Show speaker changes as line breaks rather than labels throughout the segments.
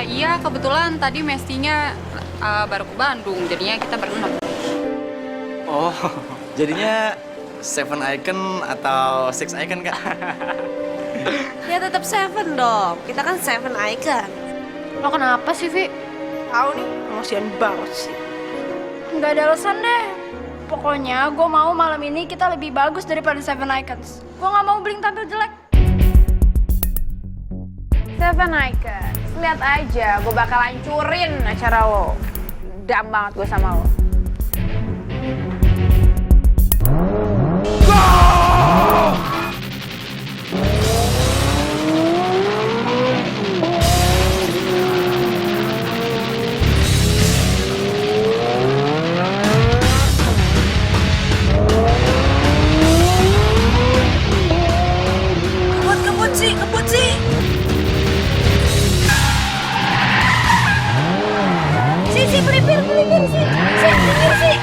Iya, kebetulan tadi mestinya baru ke Bandung, jadinya kita berenam.
Oh, jadinya Seven Icon atau Six Icon, Kak?
Ya tetap Seven dong. Kita kan Seven Icon.
Lo kenapa sih, Vi?
Tahu nih, emosian banget sih.
Nggak ada alasan deh. Pokoknya gue mau malam ini kita lebih bagus daripada Seven Icons. Gue nggak mau Blink tampil jelek.
Seven Icons, lihat aja gue bakal hancurin acara lo. Dam banget gue sama lo.
Kebut sih. Si, pelipir sih. Pelipir sih.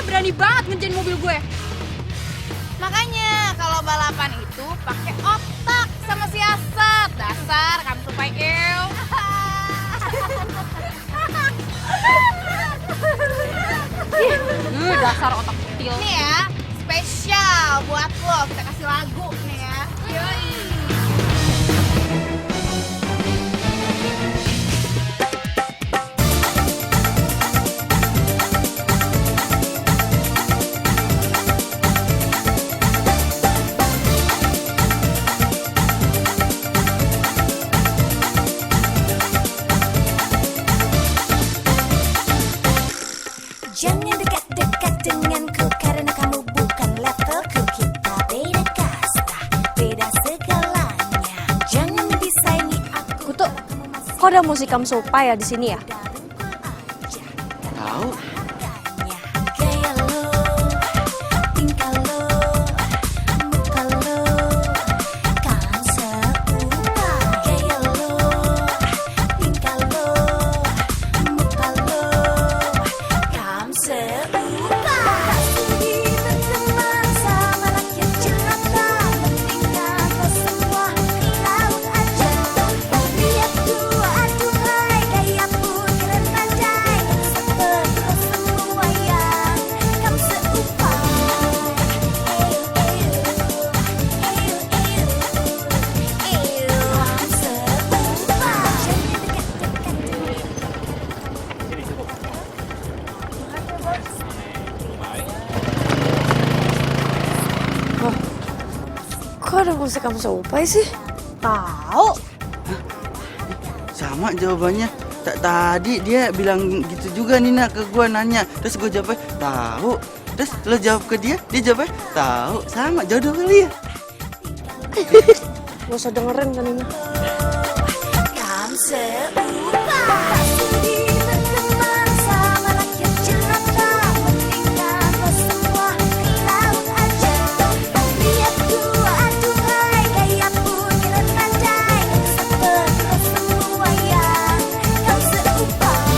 Berani banget ngerjain mobil gue.
Makanya kalau balapan itu pakai otak sama siasat. Dasar kamu supaya ew.
Dasar otak kecil.
Nih ya, spesial buat lo. Kita kasih lagu nih ya. Yoi.
Jangan dekat-dekat denganku karena kamu bukan levelku. Kita beda kasta, beda segalanya. Jangan disaingi aku.
Kutu, kok ada musik Kamsopa ya di sini ya?
Tahu?
Gaya lo, tingkah lo, muka lo, kan serupa. Gaya lo, tingkah lo, muka lo, kan serupa. Sudi berteman sama rakyat jelata, mendingan lo semua ke laut aja. Lihat dua aduhai gaya pun
kok ada musik kamu Upai sih? Tahu.
Sama jawabannya. Tadi dia bilang gitu juga Nina ke gua nanya. Terus gua jawabnya tahu. Terus lo jawab ke dia jawabnya tahu. Sama jodoh kali ya.
Gak usah dengerin kan ini.
Kamu seumpama sudi berteman sama rakyat jelata, mendingan lo semua ke laut aja. Lihat gua aduhai, gaya pun keren pandai, seperti lo semua yang kamu seumpama.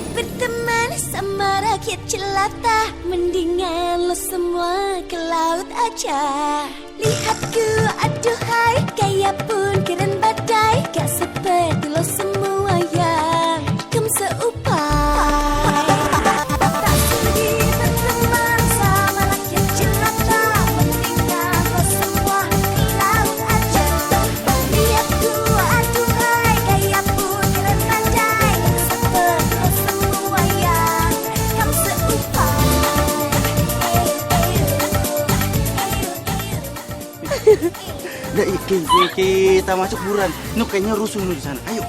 Berteman sama rakyat jelata, mendingan lo semua ke laut aja. Lihat gua aduhai, gaya pun keren badai, gak seperti lo semua yang kamu seupai. Tak sudi berteman sama rakyat jelata, mendingan lo semua ke laut aja. Lihat gua aduhai, gaya pun keren badai, seperti lo semua yang kamu seupai.
Udah, kita masuk buruan. Nu kayaknya rusuh nu di sana. Ayo.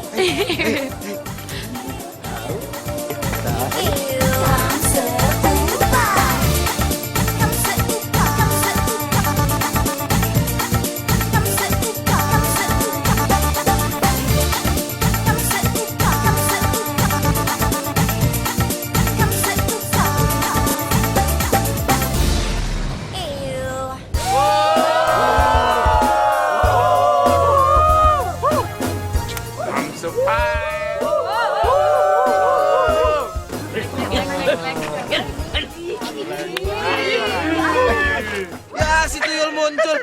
Ya, si tuyul muncul.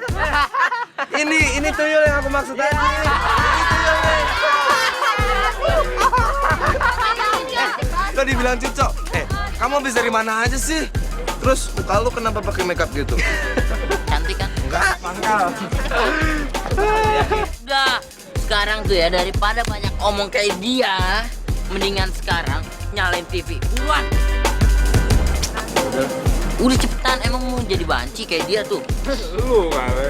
Ini tuyul yang aku maksud tadi. Kok dibilang cicok? Kamu habis dari mana aja sih? Terus muka lu kenapa pakai makeup gitu?
Cantik kan?
Enggak, mangkal.
Udah, sekarang tuh ya daripada banyak omong kayak dia, mendingan sekarang nyalain TV. Buruan. Udah cepetan, emang mau jadi banci kayak dia tuh.
Lu kali.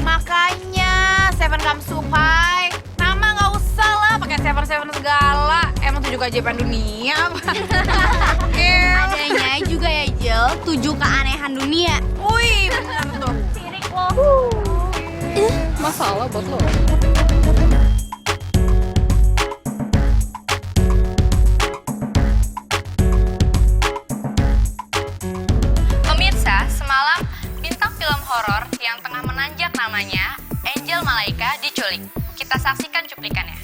Makanya Seven Come Supai, nama nggak usah lah pakai Seven segala. Emang 7 keajaiban dunia.
Adanya juga ya Jel, 7 keanehan dunia.
Wih, bener tuh.
Sirik lo.
Masalah buat lo.
Pemirsa, semalam bintang film horor yang tengah menanjak namanya Angel Malaika diculik. Kita saksikan cuplikannya.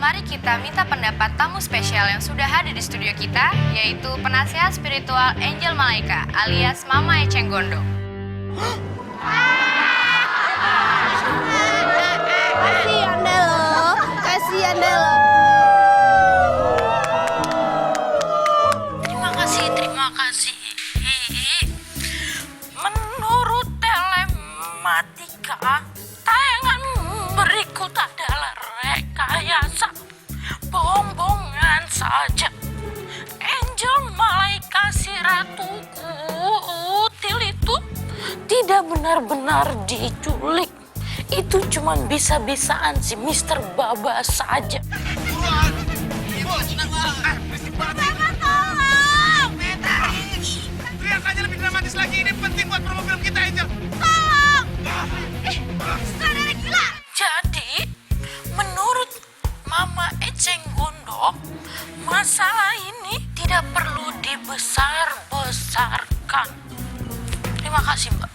mari kita minta pendapat tamu spesial yang sudah hadir di studio kita, yaitu penasehat spiritual Angel Malaika alias Mama Eceng Gondok.
Kasihan deh lo, kasihan deh lo.
Terima kasih. Menurut telematika, tayangan berikut adalah rekayasa bohong-bohongan saja. Angel Malaika si ratuku Util itu tidak benar-benar diculik. Itu cuma bisa-bisaan si Mr. Baba saja.
Teriak aja lebih dramatis lagi, ini penting buat promo film kita, Angel.
Saudara gila.
Jadi, menurut Mama Eceng Gondok, masalah ini tidak perlu dibesar-besarkan. Terima kasih, Mbak.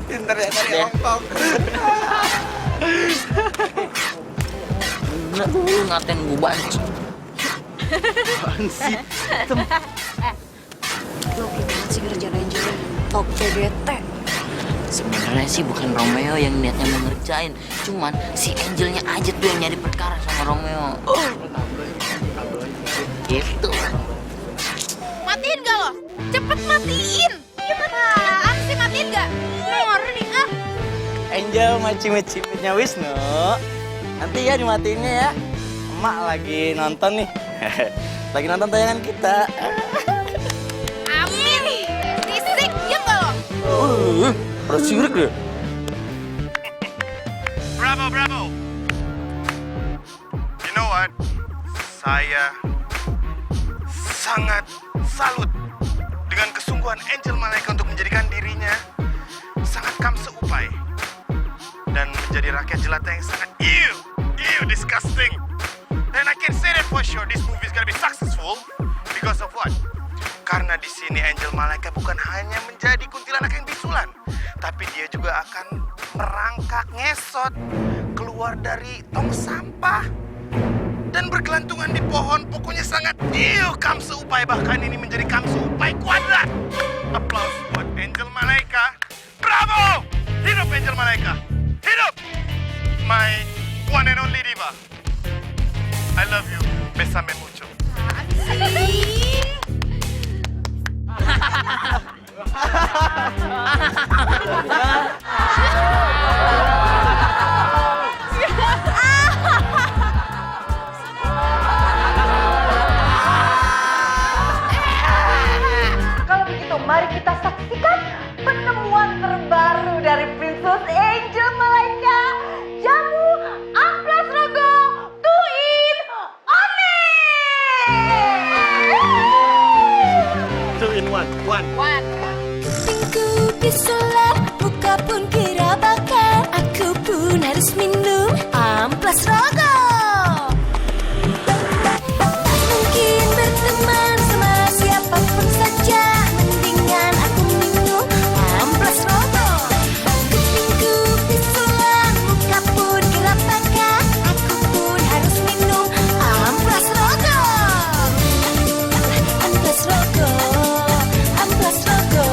Pinter ya dari Hongkong.
Lu ngatain gue banci.
Sih.
Lo gimana sih ngerjain Angel? Top PDT.
Sebenarnya sih bukan Romeo yang niatnya mau ngerjain, cuman si Angelnya aja tuh yang nyari perkara sama Romeo. Gitu.
Matiin gak lo? Cepet matiin! Apaan sih, matiin gak? Ngori nih, ah!
Angel macam-macamnya Wisnu. Nanti ya dimatiinnya ya. Emak lagi nonton nih. Lagi nonton tayangan kita.
Amin! Risik, diam gak lo?
Pada sirik deh.
Bravo, bravo. You know what? Saya sangat salut dengan kesungguhan Angel Malaika untuk menjadikan dirinya sangat kamseupai dan menjadi rakyat jelata yang sangat disgusting. And I can say that for sure this movie is gonna be successful because of what? Karena di sini Angel Malaika bukan hanya menjadi kuntilanak yang bisulan, tapi dia juga akan merangkak ngesot keluar dari tong sampah dan bergelantungan di pohon. Pokoknya sangat kamseupai, bahkan ini menjadi kamseupai kuadrat. Aplaus buat Angel Malaika. Bravo! Hidup Angel Malaika. Hidup my one and only diva. I love you. Besame mucho.
Kalau begitu, mari kita saksikan penemuan terbaru dari Princess Angel Malaika. Jamu Amplas Rogo 2 in
1.
Kupingku bisulan, muka pun kerabakan. Aku pun harus minum Amplas Rogo. Mungkin berteman sama siapapun saja, mendingan aku minum Amplas Rogo. Kupingku bisulan, muka pun kerabakan. Aku pun harus minum Amplas Rogo. Amplas Rogo. Amplas Rogo.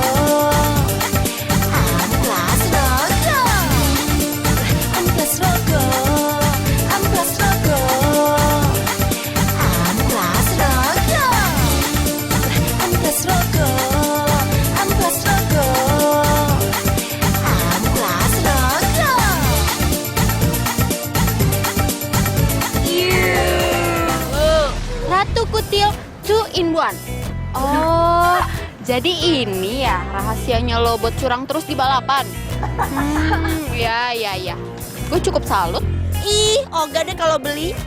Amplas Rogo. Amplas Rogo. Amplas Rogo. Amplas Rogo. Amplas Rogo. Amplas Rogo. Amplas Rogo.
Ratu Kutil 2 in 1. Oh, jadi ini ya rahasianya lo buat curang terus di balapan. Ya. Gue cukup salut.
Ih, Oga deh kalau beli.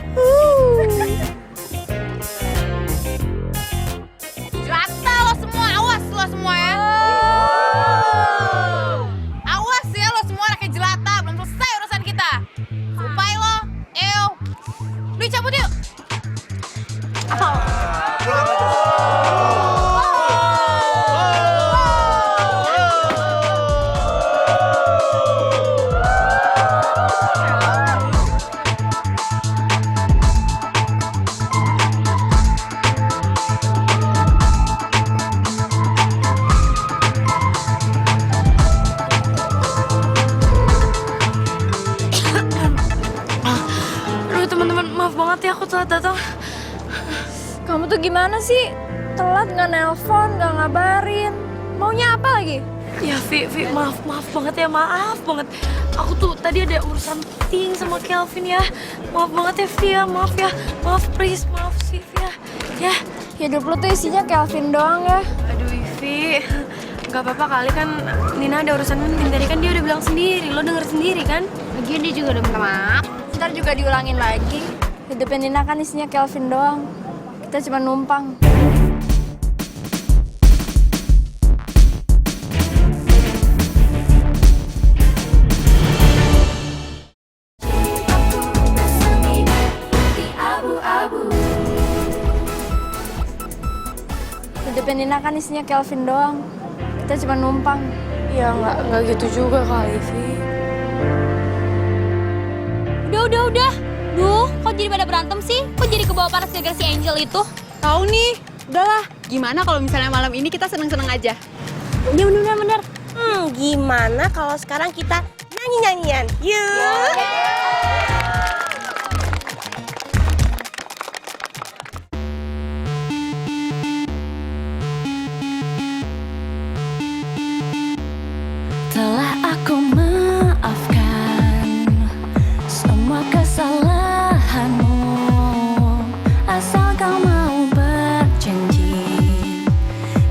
Jelata lo semua, awas lo semua ya. Lu cabut yuk.
Aduh teman-teman, maaf banget ya aku telat datang.
Kamu tuh gimana sih? Telat nggak nelpon, nggak ngabarin. Maunya apa lagi?
Ya Vi, maaf banget ya, maaf banget. Aku tuh tadi ada urusan penting sama Kelvin ya. Maaf banget ya Vi ya, maaf please, maaf sih Vi ya. Ya,
Hidup lu tuh isinya Kelvin doang ya.
aduh Vi, gak apa-apa kali kan Nina ada urusan penting. Tadi kan dia udah bilang sendiri, lo denger sendiri kan?
Lagian dia juga udah minta maaf. Ntar juga diulangin lagi. Hidupnya Nina kan isinya Kelvin doang. Kita cuma numpang. Hidupnya Nina kan isinya Kelvin doang. Kita cuma numpang.
Ya nggak gitu juga kali Vi.
Udah. Duh, kok jadi pada berantem sih? Kok jadi kebawa panas gara-gara si Angel itu?
Tahu nih, udahlah. Gimana kalau misalnya malam ini kita seneng-seneng aja?
Bener. Gimana kalau sekarang kita nyanyi-nyanyian? Yuk!
Telah aku maafkan semua kesalahanmu, asal kau mau berjanji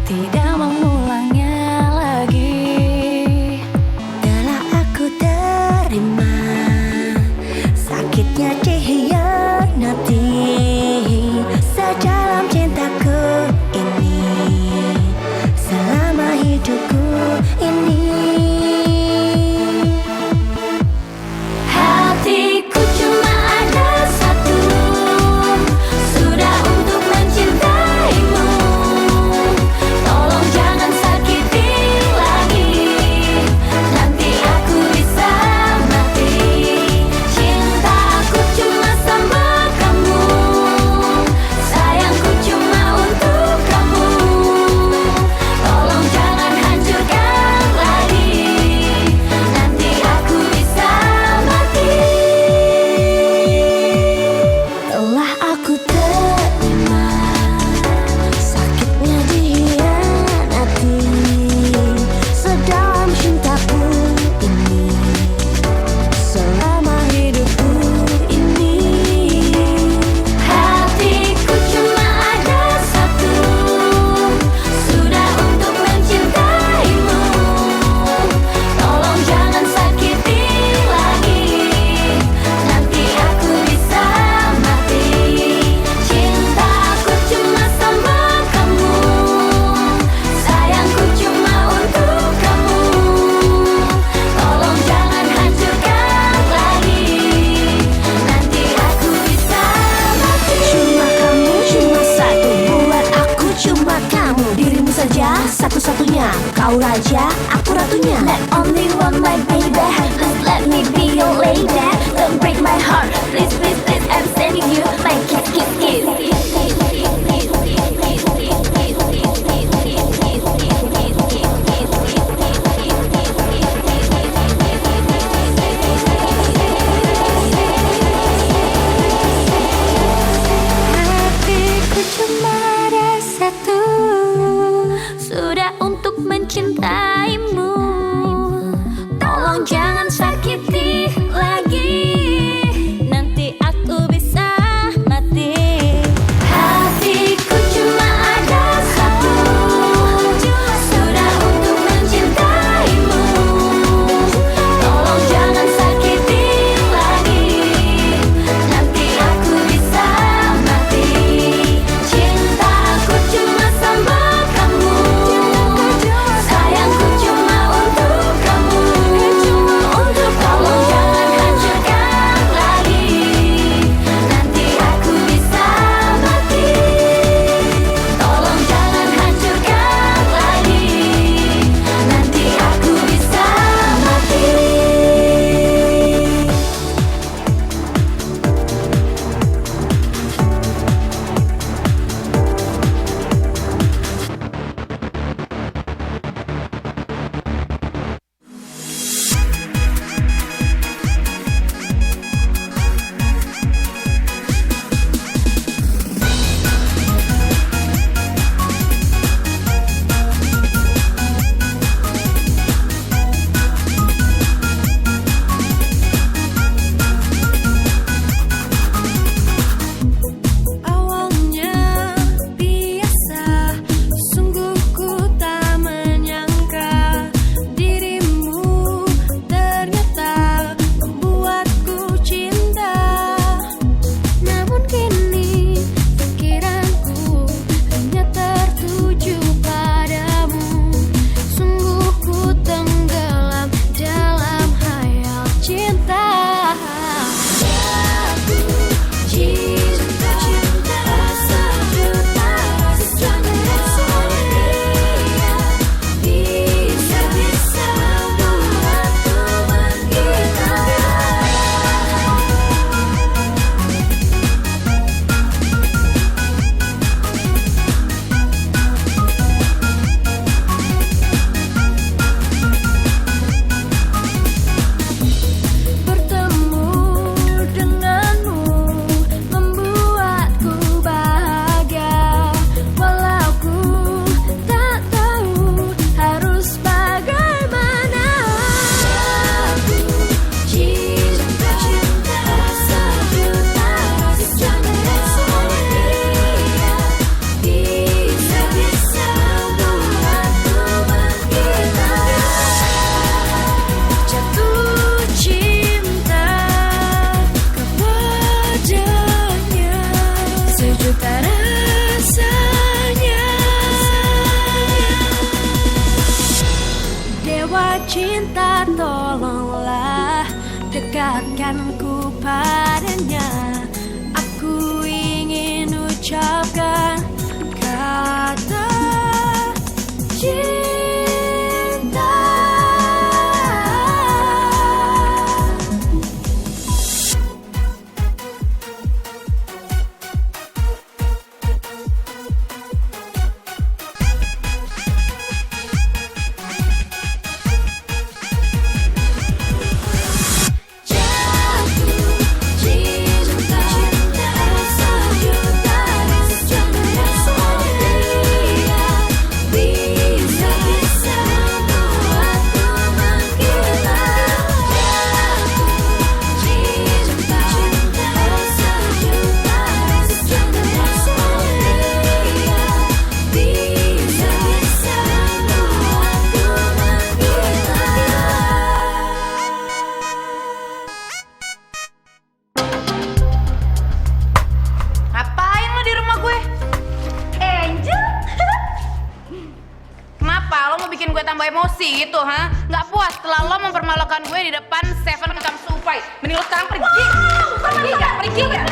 tidak mengulangnya lagi. Telah aku terima sakitnya dikhianati sedalam cintaku ini, selama hidupku ini. Hatiku cuma ada satu, sudah untuk mencintaimu. Tolong jangan sakiti lagi, nanti aku bisa mati. Cintaku cuma sama kamu, sayangku cuma untuk kamu. Tolong jangan hancurkan lagi, nanti aku bisa mati. Telah aku terima sakitnya dikhianati sedalam cintaku ini, selama hidupku ini. Hatiku cuma ada satu, sudah untuk mencintaimu. Tolong jangan sakiti lagi, nanti aku bisa mati. Cintaku cuma sama kamu, sayangku cuma untuk kamu. Tolong jangan hancurkan lagi, nanti aku bisa mati. Cuma kamu, cuma satu, buat aku cuma kamu. Dirimu saja, satu-satunya. Kau raja, aku ratunya. Let only one my baby, just let me be your lady. Don't break my heart, please, I'm sending you my kiss. Hatiku cuma ada satu, sudah untuk mencintaimu. Tolong jangan sakiti lagi, nanti aku juta rasanya. Dewa cinta tolonglah dekatkan ku padanya. Aku ingin ucapkan kata cinta. Jatuh cinta sejuta bisa membuatku menggila. Jatuh cinta sejuta bisa membuatku menggila.
Ngapain lo di rumah gue?
Angel?
Kenapa? Lo mau bikin gue tambah emosi gitu, ha? Nggak puas setelah lo mempermalukan gue di depan Seven Come Supai. Mending lo sekarang pergi. Pergi nggak? Pergi nggak?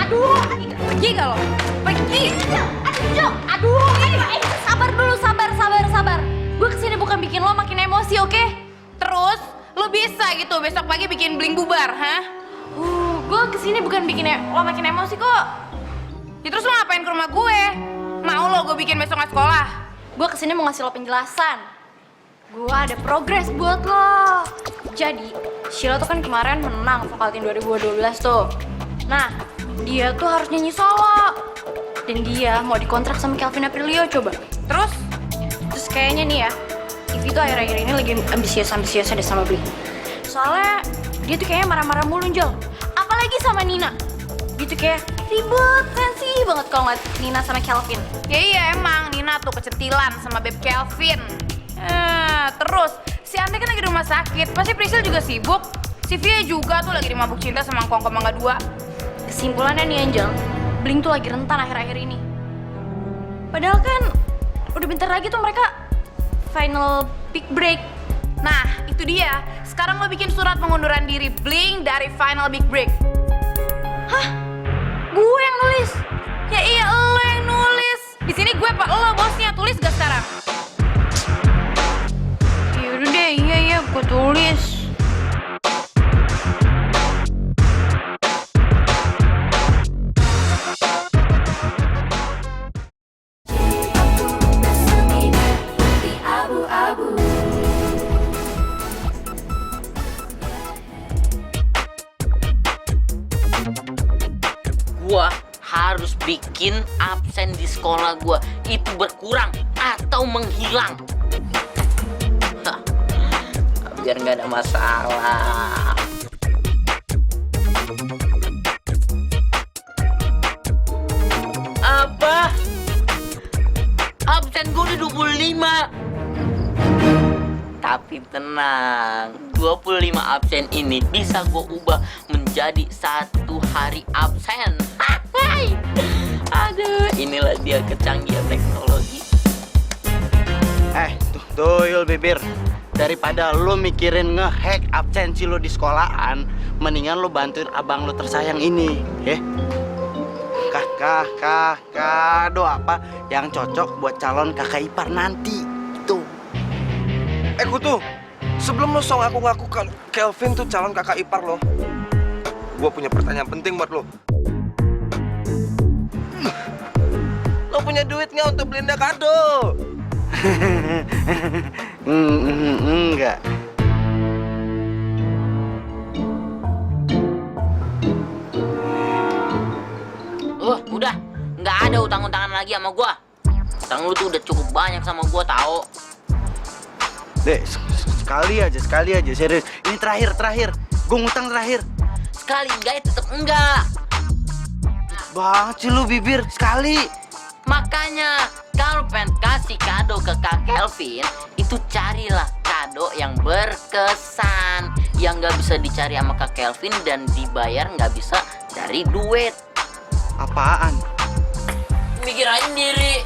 Aduh,
Pergi nggak lo? Pergi.
aduh. Sabar dulu, sabar. Gue kesini bukan bikin lo makin emosi, oke?
Terus lo bisa gitu besok pagi bikin bling bubar, ha?
Gue kesini bukan bikin lo makin emosi kok.
Ya terus lo ngapain ke rumah gue? Mau lo gue bikin besok nggak sekolah?
Gue kesini mau ngasih lo penjelasan. Gue ada progres buat lo. Jadi, Sheila tuh kan kemarin menang vokal team 2012 tuh. Nah, dia tuh harus nyanyi solo. Dan dia mau dikontrak sama Kelvin Aprilio, coba.
Terus?
Terus kayaknya nih ya, Ivy tuh akhir-akhir ini lagi ambisius-ambisiusnya deh sama Bli. Soalnya dia tuh kayaknya marah-marah mulu, Jol. Apalagi sama Nina. Dia tuh kayak ribet, fancy banget kalau ngeliat Nina sama Kelvin.
Ya iya emang Nina tuh kecentilan sama Beb Kelvin. Terus si Ande kan lagi di rumah sakit, pasti Priscil juga sibuk. Si Via juga tuh lagi dimabuk cinta sama Kongko Mangga 2.
Kesimpulannya nih Angel, Blink tuh lagi rentan akhir-akhir ini. Padahal kan udah bentar lagi tuh mereka final big break.
Nah itu dia, sekarang lo bikin surat pengunduran diri Blink dari final big break.
Hah? Gue yang nulis?
Ya iya lo yang nulis. Di sini gue apa lo bosnya, tulis gak sekarang? Yaudah deh, iya gue tulis.
Gua harus bikin absen di sekolah gua itu berkurang atau menghilang. Hah, biar nggak ada masalah. Apa? Absen gua udah 25. Tapi tenang, 25 absen ini bisa gue ubah menjadi 1 hari absen. Hai. Aduh, inilah dia kecanggihan teknologi.
Tuyul bibir. Daripada lo mikirin ngehack absensi lo di sekolahan, mendingan lo bantuin abang lo tersayang ini, ya. Kado apa yang cocok buat calon kakak ipar nanti. Tuh.
Kutu, sebelum lo sok ngaku-ngaku kalau Kelvin tuh calon kakak ipar lo, gue punya pertanyaan penting buat lo. Lo punya duit nggak untuk beliin dia kado?
Enggak.
Udah, nggak ada utang-utangan lagi sama gua. Utang lu tuh udah cukup banyak sama gua, tau.
Dek, sekali aja, serius. Ini terakhir. Gue ngutang terakhir.
Sekali enggak ya tetep enggak.
Banget sih lu bibir, sekali.
Makanya kalau pengen kasih kado ke Kak Kelvin, itu carilah kado yang berkesan, yang nggak bisa dicari sama Kak Kelvin dan dibayar nggak bisa dari duit.
Apaan?
Mikir aja sendiri.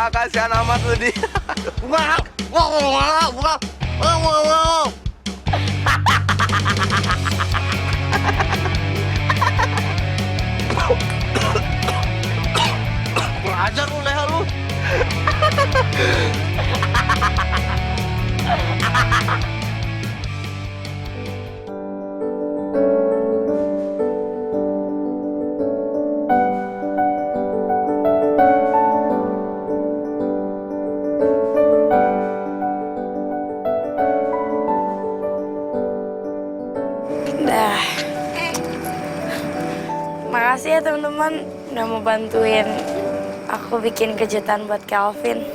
Kasihan amat lu di.
Belajar lu leher lu.
Dah. Makasih ya teman-teman udah mau bantuin aku bikin kejutan buat Calvin.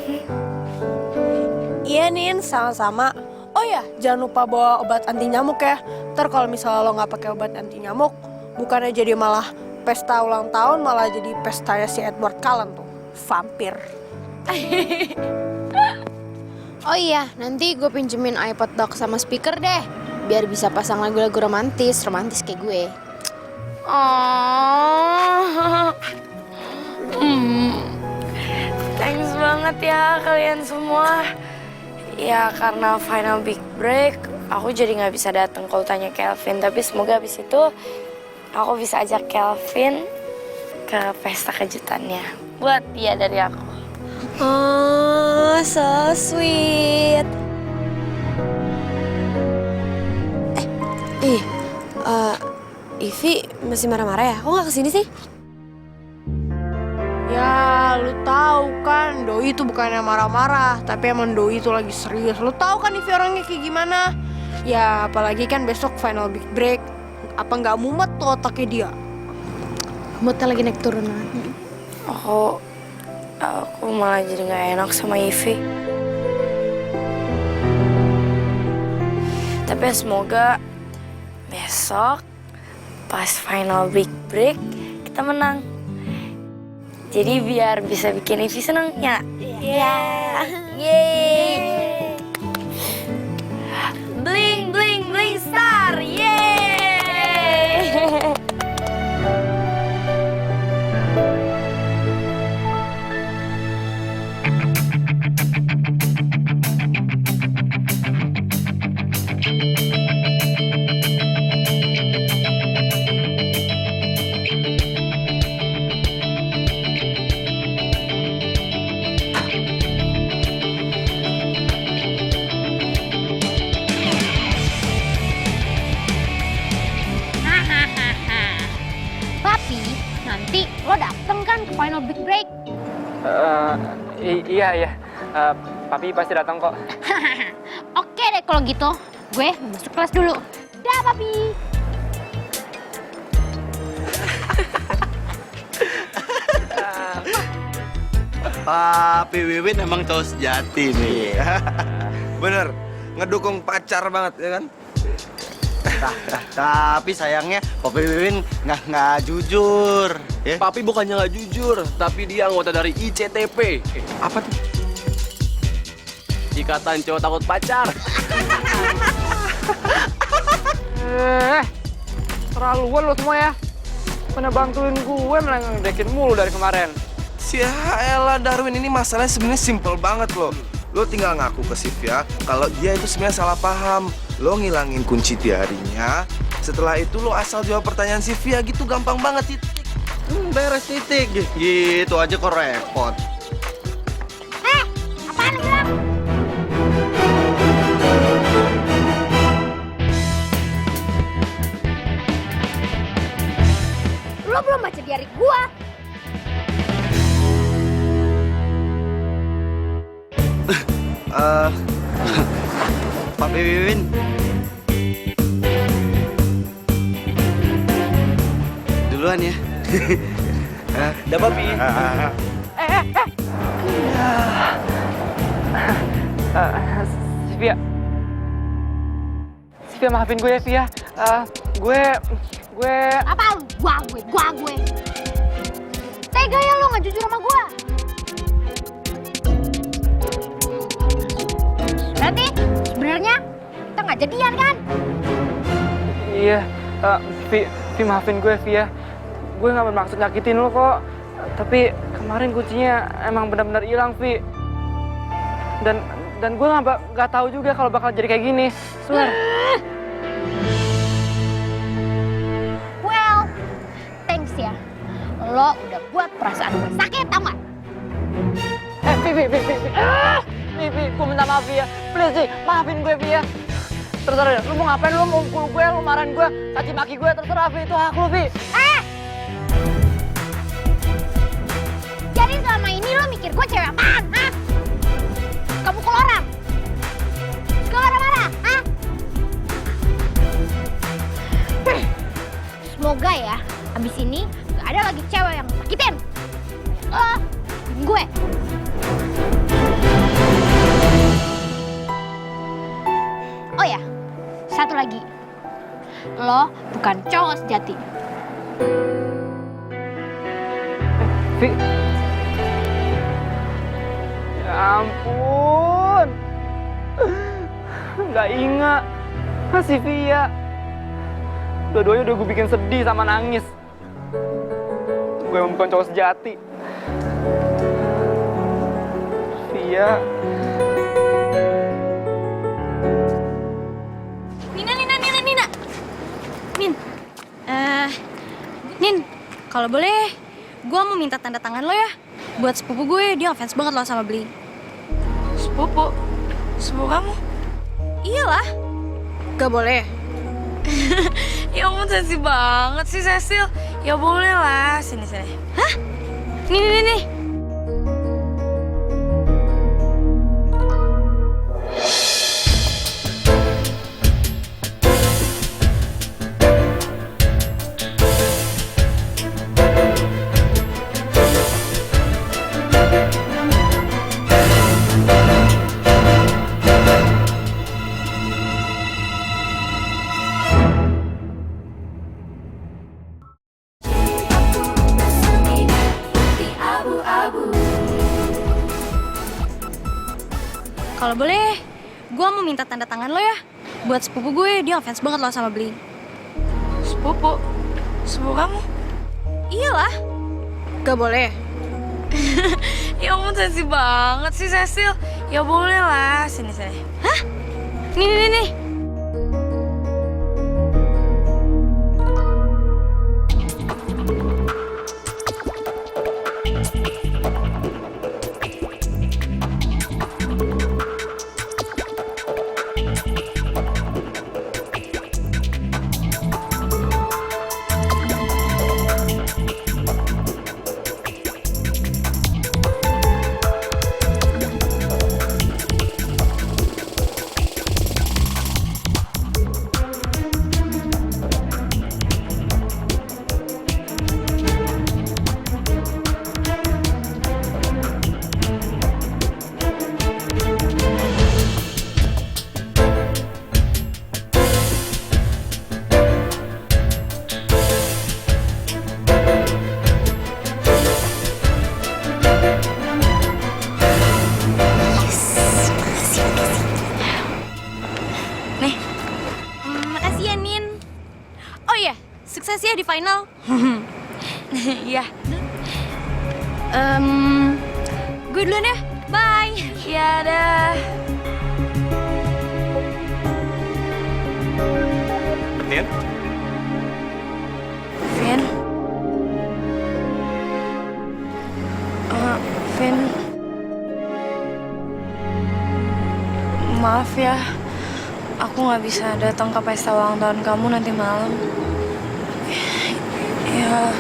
Iya Nin, sama-sama. Oh ya, jangan lupa bawa obat anti nyamuk ya. Ntar kalau misalnya lo nggak pakai obat anti nyamuk, bukannya jadi malah pesta ulang tahun, malah jadi pestanya si Edward Cullen tuh, vampir.
Oh iya, nanti gue pinjemin iPod dock sama speaker deh, biar bisa pasang lagu-lagu romantis kayak gue.
Oh. Thanks banget ya kalian semua. Ya karena final big break, aku jadi nggak bisa datang kalau tanya Calvin. Tapi semoga abis itu aku bisa ajak Calvin ke pesta kejutannya buat dia dari aku.
Oh, so sweet.
Ivy masih marah-marah ya? Kok nggak kesini sih?
Ya, lu tahu kan, Doi itu bukannya marah-marah, tapi emang Doi itu lagi serius. Lu tahu kan Ivy orangnya kayak gimana? Ya, apalagi kan besok final big break. Apa nggak mumet tuh otaknya dia?
Moodnya lagi naik turun banget.
Aku malah jadi nggak enak sama Ivy. Tapi ya semoga besok pas final big break kita menang. Jadi biar bisa bikin Ivy seneng ya. Iya. Yeay. Bling bling bling star. Yeay.
Nanti lo dateng kan ke final big break?
Iya. Papi pasti datang kok.
Oke deh kalau gitu, gue mau masuk kelas dulu. Dah, Papi.
Papi Wiwin emang cowok sejati nih.
Bener, ngedukung pacar banget ya kan?
Tapi sayangnya Papi Wiwin nggak jujur. Ya?
Papi bukannya nggak jujur, tapi dia anggota dari ICTP.
Apa tuh?
Ikatan cowok takut pacar.
Terlaluan lo semua ya. Pernah bantuin gue malah ngedekin mulu dari kemarin.
Sialah Darwin, ini masalahnya sebenarnya simple banget loh. Lo tinggal ngaku ke Sylvia kalau dia itu sebenarnya salah paham. Lo ngilangin kunci diarinya. Setelah itu lo asal jawab pertanyaan Sylvia gitu, gampang banget, titik.
Beres titik. Gitu aja kok repot.
Apaan lu bilang? Lo belum baca diary gua.
Papi Wiwin. Duluan ya.
Dah Papi.
Sylvia maafin gue ya, Via. Gue
Apa? Gua gue. Tega ya lo nggak jujur sama gua.
jadian kan?
Iya, Vi maafin gue, Vi ya. Gue nggak bermaksud nyakitin lo kok. Tapi kemarin kuncinya emang benar-benar hilang, Vi. Dan gue nggak tahu juga kalau bakal jadi kayak gini. Swear.
Well, thanks ya. Lo udah buat perasaan gue sakit, tau gak?
Vi, gue minta maaf, Vi ya. Please sih, maafin gue, Vi ya. Terserah deh, lu mau ngapain, lu mau mukul gue, lu marahin gue, caci maki gue, terserah, Vi. Itu hak lu, Vi.
Jadi selama ini lo mikir gue cewek apaan, ha? Kamu mukul orang? Suka marah-marah, ha? Semoga ya, abis ini gak ada lagi cewek yang sakitin lo, gue. Oh ya, satu lagi. Lo bukan cowok sejati.
Vi. Ya ampun. Nggak ingat. Masih Via. Dua-duanya udah gue bikin sedih sama nangis. Gue emang bukan cowok sejati. Via.
Nin, kalau boleh, gue mau minta tanda tangan lo ya. Buat sepupu gue, dia ngefans banget lo sama Bling.
Sepupu? Sepupu kamu?
Iyalah.
Gak boleh. Ya ampun, sensi banget sih, Cecil. Ya boleh lah, sini.
Hah? Nih. Kalau boleh, gue mau minta tanda tangan lo ya. Buat sepupu gue, dia ngefans banget lo sama Bling.
Sepupu? Sepupu kamu?
Iyalah.
Gak boleh. Ya ampun, sensi banget sih, Cecil. Ya boleh lah, sini.
Hah? Nih. Sukses ya di final. Iya. Gue duluan ya. Bye.
Ya dah.
Vin?
Vin? Vin? Maaf ya. Aku nggak bisa datang ke pesta ulang tahun kamu nanti malam. Ya,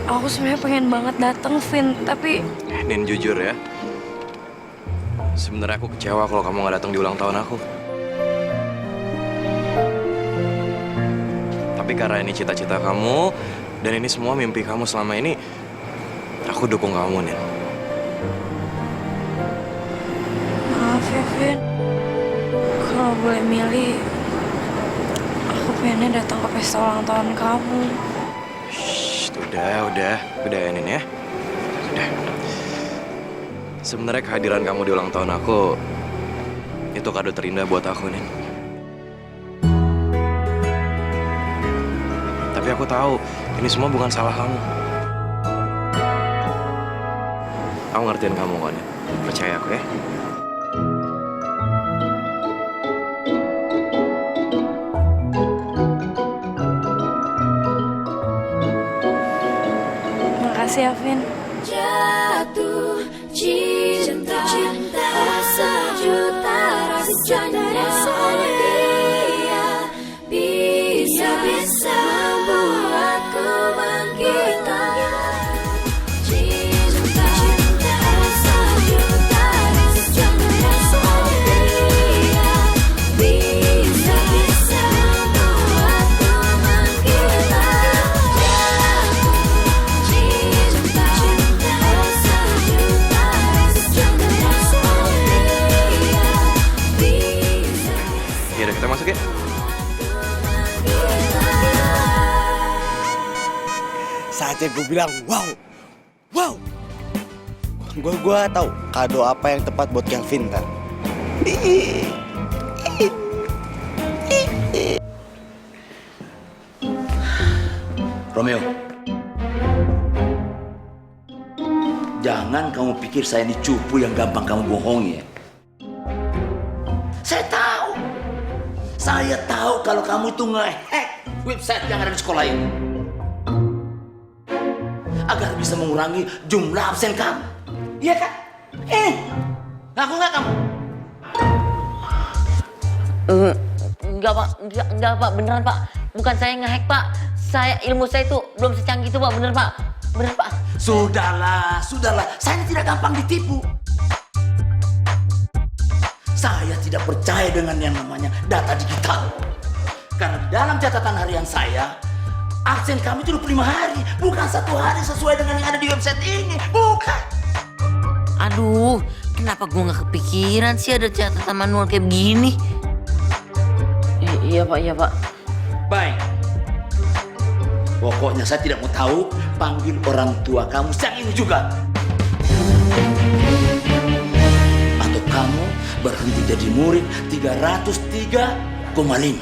aku sebenarnya pengen banget datang, Vin, tapi...
Nin, jujur ya. Sebenarnya aku kecewa kalau kamu nggak datang di ulang tahun aku. Tapi karena ini cita-cita kamu, dan ini semua mimpi kamu selama ini, aku dukung kamu, Nin.
Maaf ya, Vin. Kalau boleh milih, aku pengennya datang ke pesta ulang tahun kamu.
Udah ya, Nin ya. Udah. Sebenarnya kehadiran kamu di ulang tahun aku itu kado terindah buat aku, Nin. aku tahu ini semua bukan salah kamu. Aku ngertiin kamu kok, Nin. Percaya aku ya.
Makasih ya, Vin.
Jatuh cinta, sejuta rasanya dia bisa membuatku bangkit. Cinta, sejuta rasanya dia bisa membuatku bangkit.
Ya udah, kita masuk ya.
Saatnya gue bilang wow, wow. Gue tahu kado apa yang tepat buat Kelvin ntar.
Romeo, jangan kamu pikir saya ini cupu yang gampang kamu bohongi ya. Saya tahu kalau kamu itu nge-hack website yang ada di sekolah ini agar bisa mengurangi jumlah absen kamu. Iya kan? Ngaku nggak kamu?
Enggak Pak, beneran Pak. Bukan saya nge-hack Pak. Ilmu saya itu belum secanggih itu Pak, bener Pak. Bener Pak.
Sudahlah. Saya tidak gampang ditipu. Saya tidak percaya dengan yang namanya data digital. Karena di dalam catatan harian saya, absen kami itu 25 hari, bukan 1 hari sesuai dengan yang ada di website ini. Bukan.
Aduh, kenapa gue nggak kepikiran sih ada catatan manual kayak begini? Iya Pak.
Baik. Pokoknya saya tidak mau tahu, panggil orang tua kamu siang ini juga. Atau kamu berhenti jadi murid 303,5.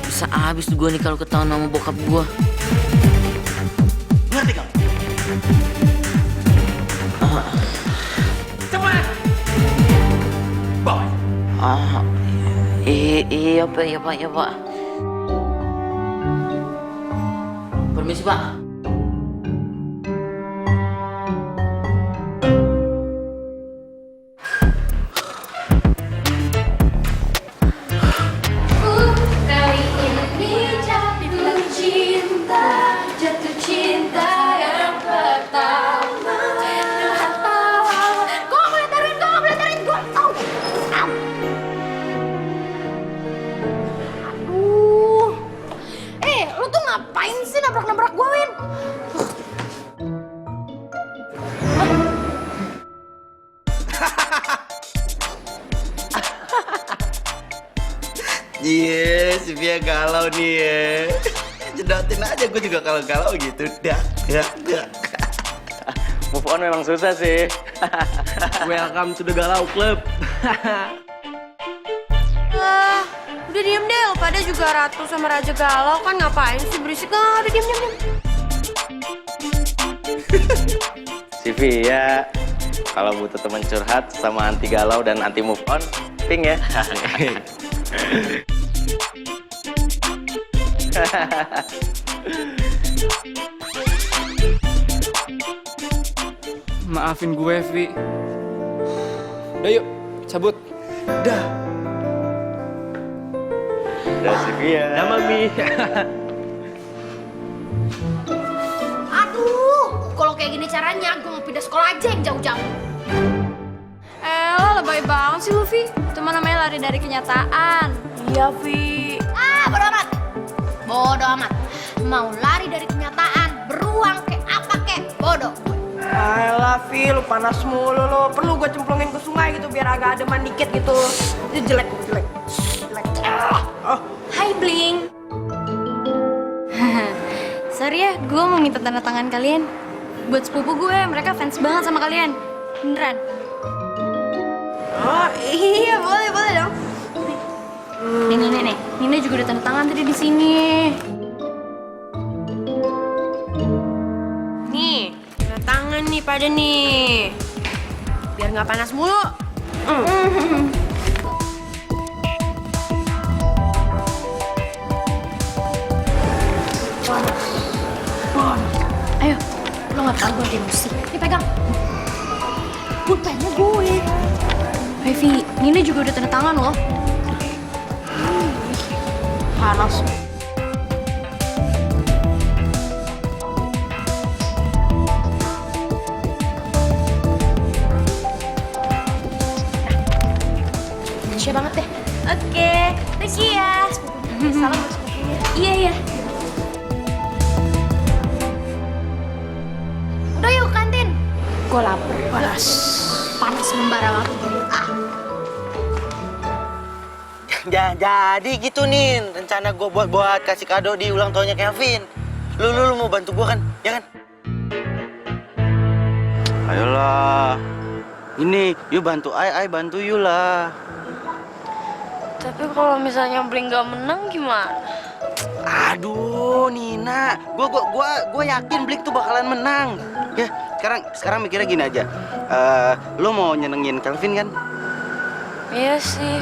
Bisa habis gue nih kalau ketahuan sama bokap gue.
Ngerti kamu? Cepat! Bawa.
Iya Pak. Permisi Pak.
Kali ini jatuh cinta yang pertama. Kok ngeletarin gue? Aduh. Lu tuh ngapain sih nabrak-nabrak gue, Win?
Iya, si Via galau nih ya. Jedotin aja, gue juga kalau galau gitu. Dah.
Move on memang susah sih.
Welcome to the Galau Club.
Udah diem deh, lu pada juga ratu sama raja galau kan, ngapain sih berisik? Udah diem.
Si Via, kalau butuh teman curhat sama anti galau dan anti move on, ping ya.
Maafin gue, Vi. Udah yuk, cabut.
Dah.
Dah si Via.
Dah, Mami.
Aduh, kalau kayak gini caranya, gue mau pindah sekolah aja yang jauh-jauh.
Lo lebay banget sih lu, Vi. Itu mah namanya lari dari kenyataan.
Iya, Vi.
Bodo amat. Mau lari dari kenyataan, beruang kek apa kek, bodoh.
Ayolah, Vi, lu panas mulu lo. Perlu gue cemplungin ke sungai gitu biar agak ademan dikit gitu. Itu jelek.
Hai Bling.
Sorry ya, gue mau minta tanda tangan kalian. Buat sepupu gue, mereka fans banget sama kalian. Beneran.
Oh iya, boleh dong.
Nih. Nina juga udah tanda tangan tadi di sini.
Nih, tanda tangan nih pada nih. Biar nggak panas mulu.
Ayo, lo nggak tahu gue ada musik. Nih pegang. Pulpennya gue. Heavy, Nina juga udah tanda tangan loh. Panas. Indonesia banget deh.
Oke, thank you ya. Salam buat sepupunya.
Iya. Udah yuk kantin. Gue lapar. Panas membara banget.
Jadi gitu nih rencana gue buat kasih kado di ulang tahunnya Kelvin. Lu mau bantu gue kan? Ya kan? Ayolah. Ini, yuk bantu Ai bantu you lah.
Tapi kalau misalnya Blink gak menang gimana?
Aduh, Nina, gua yakin Blink tuh bakalan menang. Ya, sekarang mikirnya gini aja. Lu mau nyenengin Kelvin kan?
Iya sih.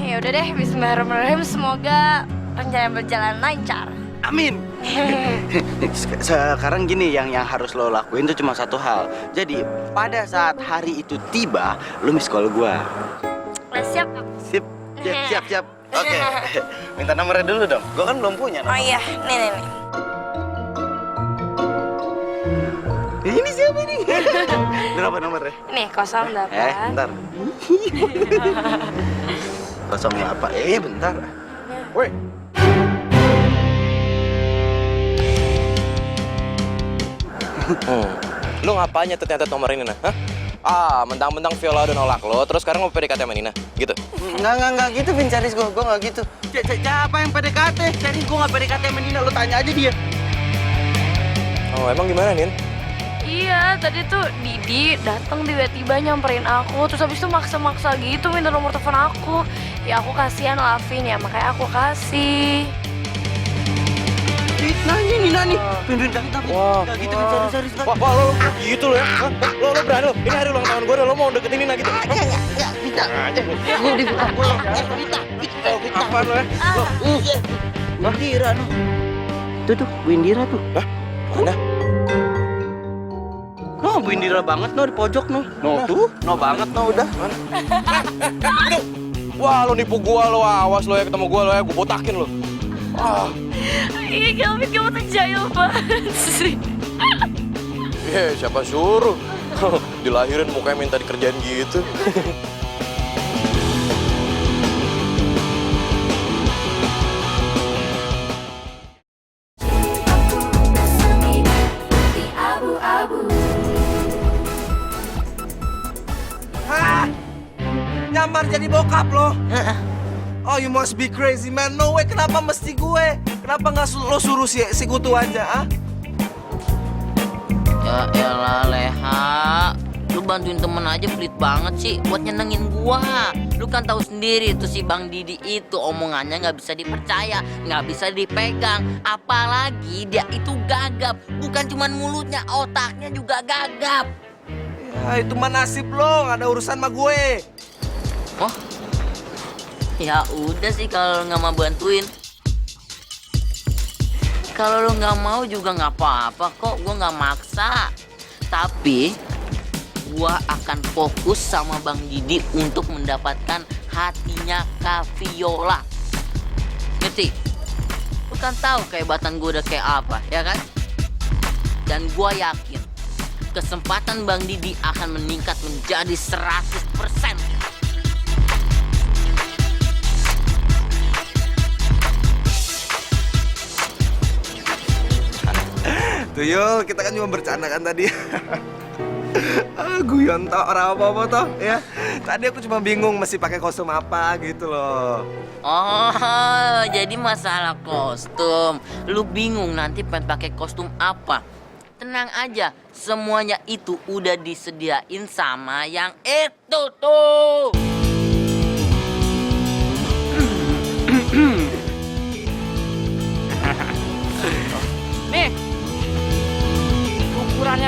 Ya udah deh, bismillahirrahmanirrahim. Semoga rencana berjalan lancar.
Amin. Sekarang gini, yang harus lo lakuin tuh cuma satu hal. Jadi pada saat hari itu tiba, lo miss call gua.
Siap.
Siap. Oke. Minta nomornya dulu dong. Gua kan belum punya nomor.
Oh iya, nih.
Ini siapa nih? Berapa nomornya?
Nih, 08.
Bentar. 08. Bentar. Woi.
Lu ngapain nyatet nomor ini, Nah? Mentang-mentang Viola udah nolak lo, terus sekarang mau PDKT sama Nina, gitu?
Enggak gitu, Vin, Charis, gue nggak gitu. Siapa yang PDKT? Charis, gue nggak PDKT sama Nina, lo tanya aja dia.
Oh, emang gimana, Nin?
Iya, tadi tuh Didi datang tiba-tiba nyamperin aku, terus habis itu maksa-maksa gitu minta nomor telepon aku. Ya aku kasihan lah, Vin, ya makanya aku kasih.
Nanya Nina nih. Vin,
Wah,
gitu, Charis.
Wah, lo gitu lo ya? Hah? Lo berani lo? Ini hari ulang tahun gue, lo mau deketin Nina gitu?
Enggak, bisa. Gue dibuka.
Apaan lo ya?
Windira, no. Tuh, Windira tuh.
Hah? Mana?
No, Windira banget, no, di pojok, no. No, tuh. No banget, no, udah.
Mana? Wah, lo nipu gua lo, awas lo ya ketemu gua lo ya, gua botakin lo.
Iya, Kelvin, kamu tuh jahil banget sih.
Siapa suruh? Dilahirin mukanya minta dikerjain gitu.
Nyamar jadi bokap lo? Oh, you must be crazy, man. No way, kenapa mesti gue? Kenapa nggak lo suruh si Kutu aja,
Ya elah, Leha. Lu bantuin temen aja pelit banget sih buat nyenengin gua. Lu kan tahu sendiri tuh si Bang Didi itu omongannya nggak bisa dipercaya, nggak bisa dipegang. Apalagi dia itu gagap. Bukan cuman mulutnya, otaknya juga gagap.
Ya, itu mah nasib lo, nggak ada urusan sama gue.
Oh, ya udah sih kalau nggak mau bantuin. Kalau lo nggak mau juga nggak apa-apa kok, gue nggak maksa. Tapi gue akan fokus sama Bang Didi untuk mendapatkan hatinya Kak Viola. Ngerti? Lu kan tahu kehebatan gue udah kayak apa, ya kan? Dan gue yakin kesempatan Bang Didi akan meningkat menjadi 100%.
Tuyul, kita kan cuma bercanda kan tadi. Guyon toh, orang apa-apa toh, ya. Tadi aku cuma bingung mesti pakai kostum apa gitu loh.
Oh, jadi masalah kostum. Lu bingung nanti pengen pakai kostum apa? Tenang aja, semuanya itu udah disediain sama yang itu tuh.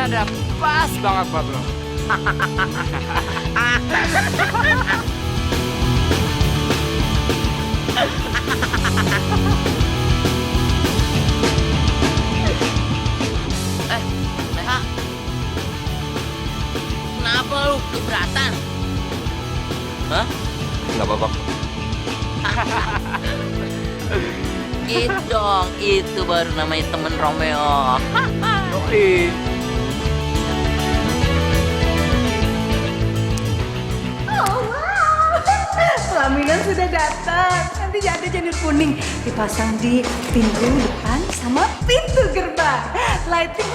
ada pas banget buat lo.
Leha, kenapa lu keberatan? Hah?
Nggak apa-apa.
Gitu dong, itu baru namanya temen Romeo.
Yoi.
Oh wow, pelaminan sudah datang. Nanti ada janur kuning dipasang di pintu depan sama pintu gerbang. Lighting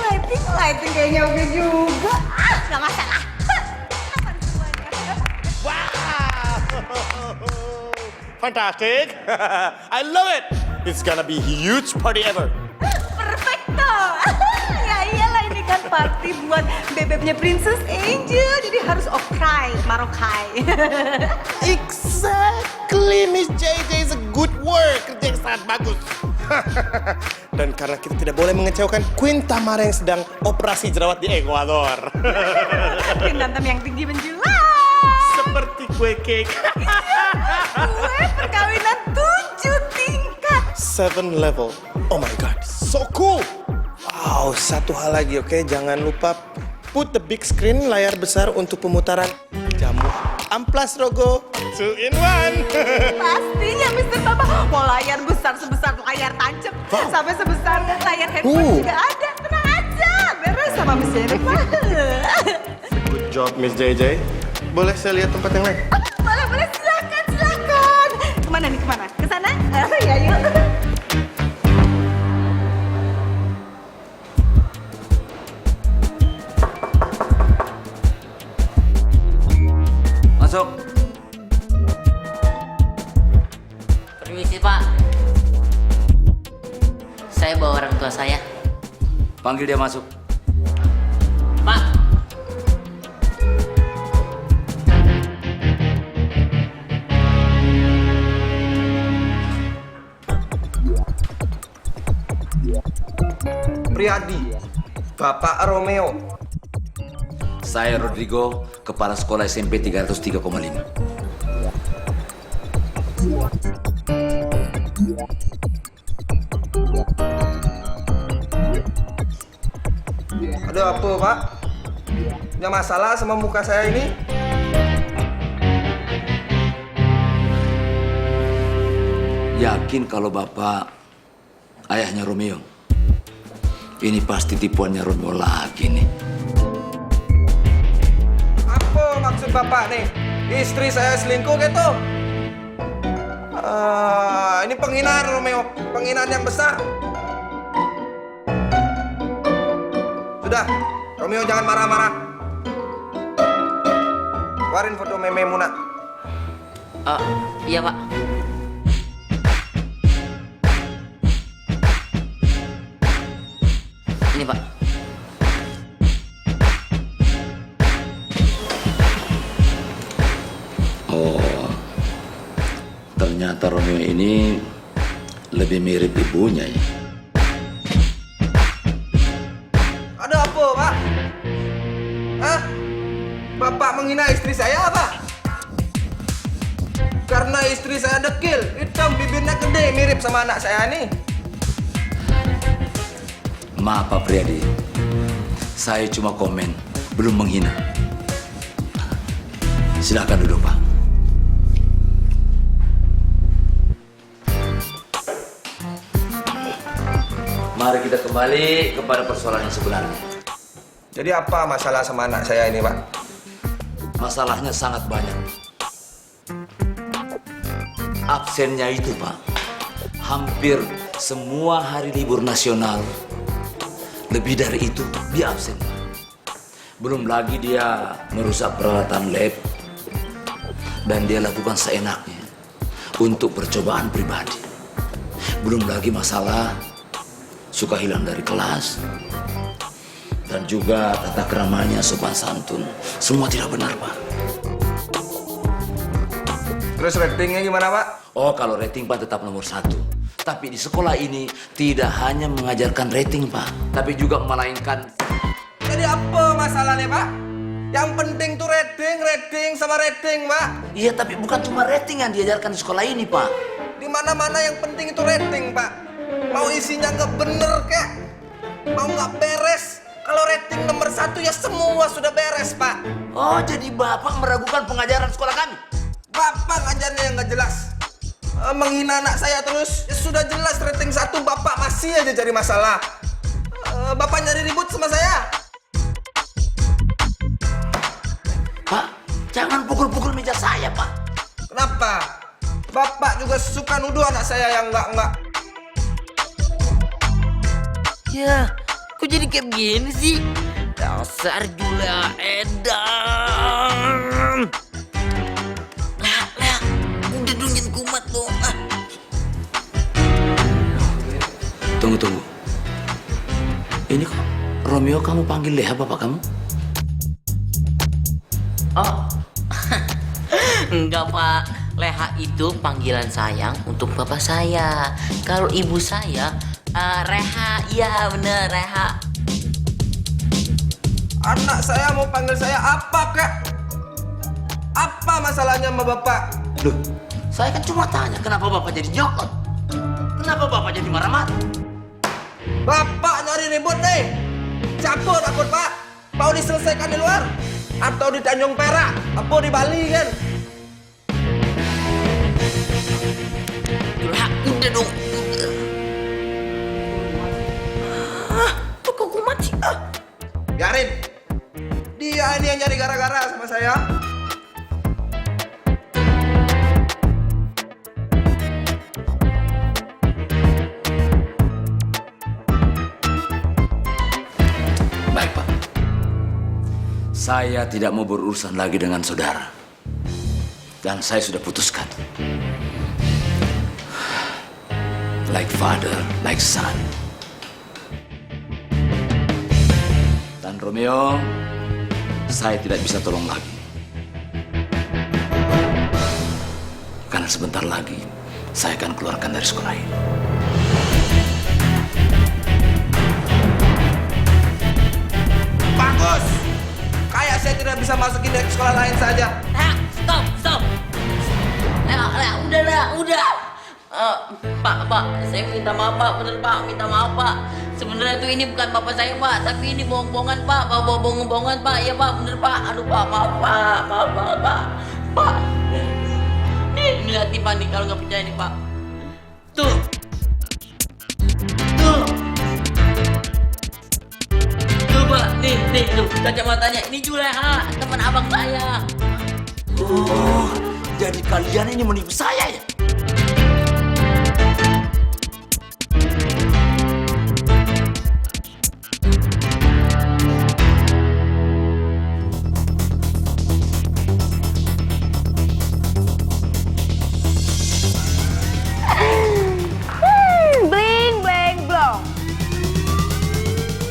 kayaknya oke juga. Nggak masalah.
Fantastic. I love it. It's gonna be huge party ever.
Perfecto. Ya iyalah, ini kan party buat bebeknya Princess Angel, jadi harus okai, marokai.
Exactly, Miss JJ is a good work. Kerja yang sangat bagus. Dan karena kita tidak boleh mengecewakan Queen Tamara yang sedang operasi jerawat di Ekuador.
Dengan yang tinggi menjulang.
Seperti kue cake.
Kue perkawinan 7 tingkat.
7 level. Oh my god, so cool. Wow, satu hal lagi, oke? Jangan lupa put the big screen, layar besar untuk pemutaran jamu Amplas Rogo 2 in 1.
Pastinya Mr. Baba mau layar besar sebesar layar tancap, sampai sebesar layar handphone juga ada. Tenang aja, beres sama Miss JJ.
Good job, Miss JJ. Boleh saya lihat tempat yang lain?
Boleh, silakan. Kemana nih, kemana? Ke sana? Ya, yuk.
Masuk.
Permisi Pak, saya bawa orang tua saya.
Panggil dia masuk.
Pak.
Priadi, Bapak Romeo.
Saya Rodrigo, Kepala Sekolah SMP 303,5.
Ada apa, Pak? Ada masalah sama muka saya ini?
Yakin kalau Bapak ayahnya Romeo? Ini pasti tipuannya Romeo lagi nih.
Apa maksud Bapak nih? Istri saya selingkuh gitu? Ini penghinaan Romeo, penghinaan yang besar. Sudah, Romeo jangan marah-marah. Keluarin foto Meme Muna.
Iya Pak. Ini Pak.
Oh, ternyata Romeo ini lebih mirip ibunya ya.
Ada apa, Pak? Hah? Bapak menghina istri saya apa? Karena istri saya dekil, hitam, bibirnya gede, mirip sama anak saya nih.
Maaf Pak Priadi, saya cuma komen, belum menghina. Silakan duduk Pak. Mari kita kembali kepada persoalan yang sebenarnya.
Jadi apa masalah sama anak saya ini, Pak?
Masalahnya sangat banyak. Absennya itu, Pak, hampir semua hari libur nasional. Lebih dari itu, dia absen. Belum lagi dia merusak peralatan lab. Dan dia lakukan seenaknya untuk percobaan pribadi. Belum lagi masalah suka hilang dari kelas. Dan juga tata keramanya sopan santun. Semua tidak benar, Pak.
Terus ratingnya gimana, Pak?
Oh, kalau rating Pak tetap nomor 1. Tapi di sekolah ini tidak hanya mengajarkan rating, Pak. Tapi juga melainkan...
jadi apa masalahnya, Pak? Yang penting tuh rating sama rating, Pak.
Iya, tapi bukan cuma rating yang diajarkan di sekolah ini, Pak.
Di mana-mana yang penting itu rating, Pak. Mau isinya nggak bener kek, mau nggak beres. Kalau rating nomor 1 ya semua sudah beres, Pak.
Oh, jadi Bapak meragukan pengajaran sekolah kami?
Bapak ngajarnya yang nggak jelas. Menghina anak saya terus. Ya sudah jelas rating 1, Bapak masih aja cari masalah. Bapak nyari ribut sama saya.
Pak, jangan pukul-pukul meja saya, Pak.
Kenapa? Bapak juga suka nuduh anak saya yang enggak.
Ya, kok jadi kayak begini sih? Dasar Julia Edan. Lah, udah dungin kumat dong.
Tunggu. Ini kok Romeo kamu panggil Leha bapak kamu?
Oh, enggak Pak. Leha itu panggilan sayang untuk bapak saya. Kalau ibu saya, Reha. Iya bener, Reha.
Anak saya mau panggil saya apa, Kak? Apa masalahnya sama Bapak?
Loh, saya kan cuma tanya kenapa Bapak jadi nyokot? Kenapa Bapak jadi marah-marah?
Bapak nyari ribut nih. Cabut takut, Pak. Mau diselesaikan di luar? Atau di Tanjung Perak? Apa di Bali kan?
Udah dong. Kok kumat sih?
Biarin. Dia ini yang nyari gara-gara sama saya.
Baik, Pak. Saya tidak mau berurusan lagi dengan saudara. Dan saya sudah putuskan. Like father, like son. Dan Romeo, saya tidak bisa tolong lagi. Karena sebentar lagi, saya akan keluarkan dari sekolah ini.
Bagus. Kayak saya tidak bisa masukin dari sekolah lain saja.
Stop. Udah. Pak, saya minta maaf Pak, bener Pak, minta maaf Pak. Sebenarnya tuh ini bukan bapak saya Pak, tapi ini bohong-bohongan Pak, bohong-bohongan Pak, ya Pak, bener Pak. Aduh Pak, maaf banget Pak. Pak, nih lihat nih Pak nih kalau nggak percaya nih Pak. Tuh. Pak, nih tuh kacamatanya. Ini Juleha, teman abang saya.
Oh, jadi kalian ini menipu saya ya?
Bling, bling, blong.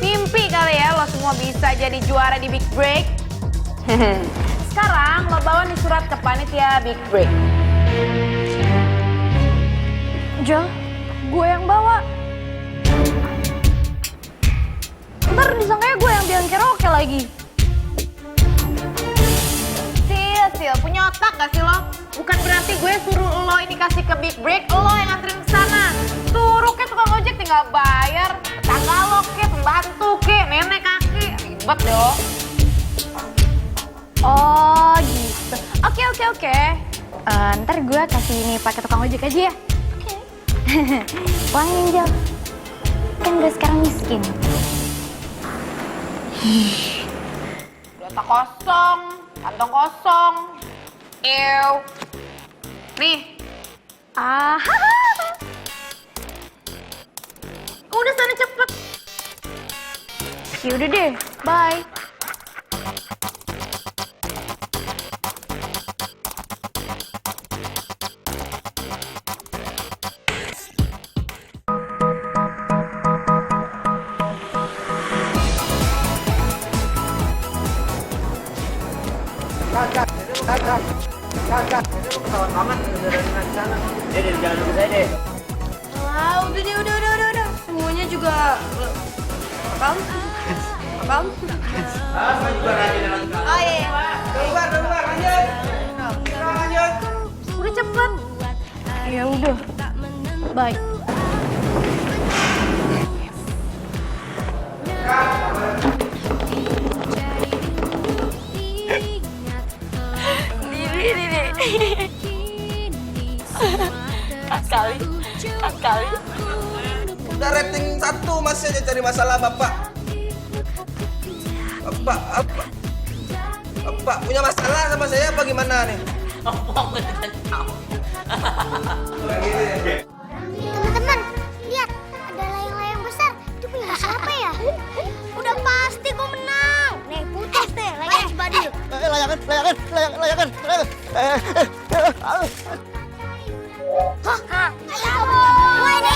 Mimpi kali ya lo semua bisa jadi juara di Big Break. Sekarang lo bawa nih surat ke panitia Big Break.
Jel, gue yang bawa. Ntar disangkanya gue yang bilang karaoke lagi.
Sil, punya otak gak sih lo? Bukan berarti gue suruh lo ini kasih ke Big Break, lo yang nganterin ke sana. Suruh ke tukang ojek tinggal bayar. Tetangga lo ke, pembantu ke, nenek kakek. Ribet deh lo.
Oh gitu. Oke. Ntar gue kasih ini pakai tukang ojek aja ya. Oke. Uangin Jel. Kan gue sekarang miskin.
Data kosong, kantong kosong. Ew. Nih. Udah sana cepet.
Yaudah deh, bye.
Kakak, ini pesawat aman dari sana. Deh, jangan nunggu saya deh.
Udah. Semuanya juga...
Kom.
Oh iya.
Keluar, lanjut. Lanjut.
Udah cepet.
Ya udah. Bye.
Kali.
Udah rating 1 masih aja cari masalah Bapak. Bapak punya masalah sama saya apa gimana nih?
Teman-teman, lihat ada layang-layang besar. Itu punya siapa ya? Udah pasti gue menang. Nih, putus deh layang Cibadil.
Layangan.
Hah? Ayo, gue ini